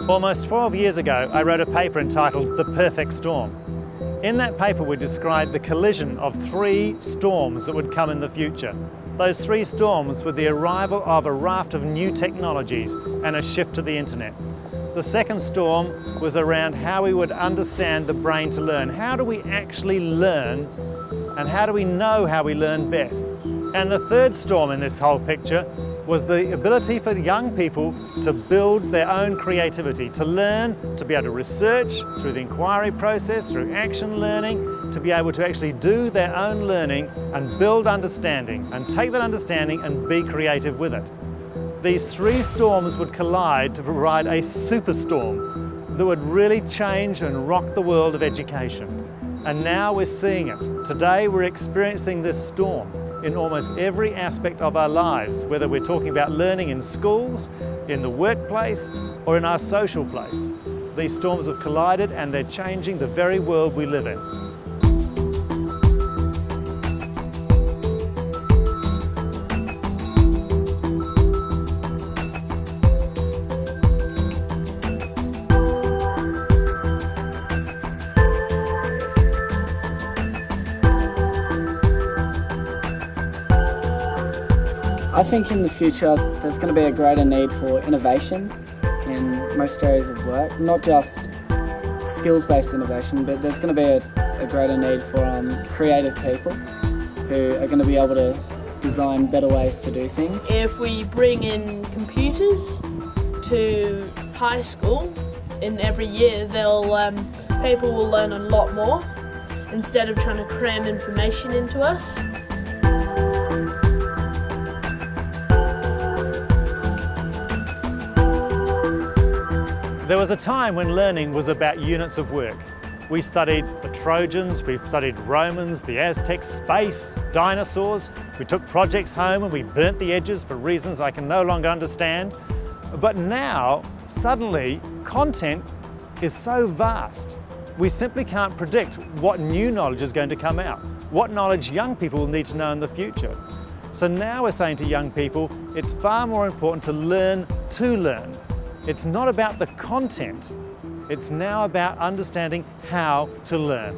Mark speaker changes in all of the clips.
Speaker 1: Almost 12 years ago, I wrote a paper entitled The Perfect Storm. In that paper, we described the collision of 3 storms that would come in the future. Those 3 storms were the arrival of a raft of new technologies and a shift to the internet. The second storm was around how we would understand the brain to learn. How do we actually learn, and how do we know how we learn best? And the third storm in this whole picture was the ability for young people to build their own creativity, to learn, to be able to research through the inquiry process, through action learning, to be able to actually do their own learning and build understanding, and take that understanding and be creative with it. These 3 storms would collide to provide a superstorm that would really change and rock the world of education. And now we're seeing it. Today we're experiencing this storm in almost every aspect of our lives, whether we're talking about learning in schools, in the workplace, or in our social place. These storms have collided and they're changing the very world we live in.
Speaker 2: I think in the future there's going to be a greater need for innovation in most areas of work, not just skills-based innovation, but there's going to be a greater need for creative people who are going to be able to design better ways to do things.
Speaker 3: If we bring in computers to high school in every year, people will learn a lot more instead of trying to cram information into us.
Speaker 1: There was a time when learning was about units of work. We studied the Trojans, we studied Romans, the Aztecs, space, dinosaurs. We took projects home and we burnt the edges for reasons I can no longer understand. But now, suddenly, content is so vast. We simply can't predict what new knowledge is going to come out, what knowledge young people will need to know in the future. So now we're saying to young people, it's far more important to learn to learn. It's not about the content, it's now about understanding how to learn.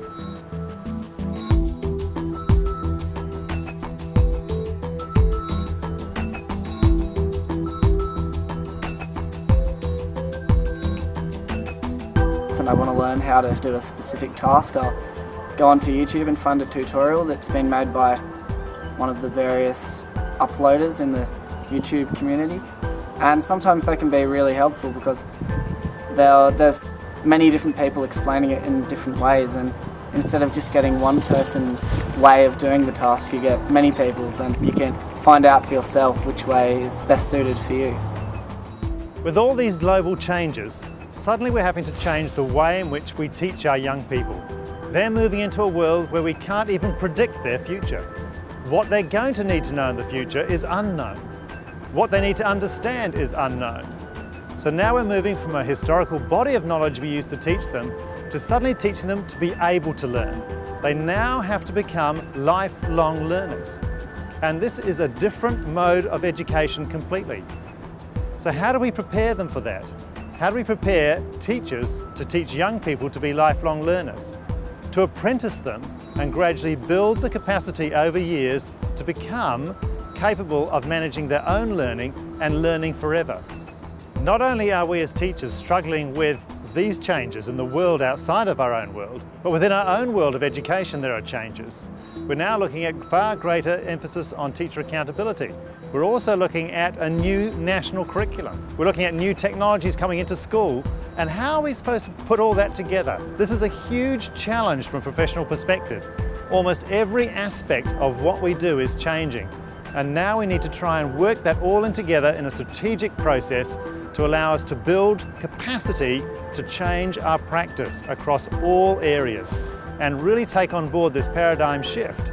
Speaker 2: When I want to learn how to do a specific task, I'll go onto YouTube and find a tutorial that's been made by one of the various uploaders in the YouTube community. And sometimes they can be really helpful because there's many different people explaining it in different ways, and instead of just getting one person's way of doing the task, you get many people's, and you can find out for yourself which way is best suited for you.
Speaker 1: With all these global changes, suddenly we're having to change the way in which we teach our young people. They're moving into a world where we can't even predict their future. What they're going to need to know in the future is unknown. What they need to understand is unknown. So now we're moving from a historical body of knowledge we used to teach them to suddenly teaching them to be able to learn. They now have to become lifelong learners. And this is a different mode of education completely. So how do we prepare them for that? How do we prepare teachers to teach young people to be lifelong learners? To apprentice them and gradually build the capacity over years to become capable of managing their own learning and learning forever. Not only are we as teachers struggling with these changes in the world outside of our own world, but within our own world of education there are changes. We're now looking at far greater emphasis on teacher accountability. We're also looking at a new national curriculum. We're looking at new technologies coming into school, and how are we supposed to put all that together? This is a huge challenge from a professional perspective. Almost every aspect of what we do is changing. And now we need to try and work that all in together in a strategic process to allow us to build capacity to change our practice across all areas and really take on board this paradigm shift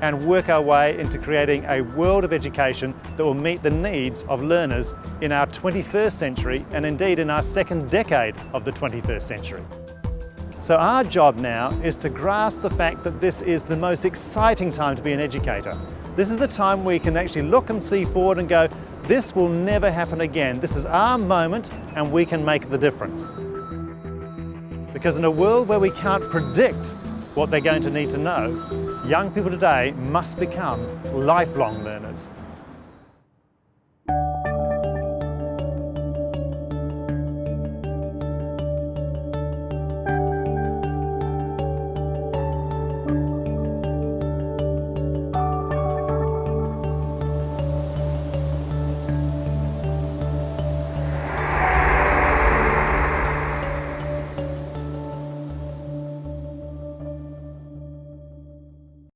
Speaker 1: and work our way into creating a world of education that will meet the needs of learners in our 21st century and indeed in our second decade of the 21st century. So our job now is to grasp the fact that this is the most exciting time to be an educator. This is the time where you can actually look and see forward and go, this will never happen again. This is our moment and we can make the difference. Because in a world where we can't predict what they're going to need to know, young people today must become lifelong learners.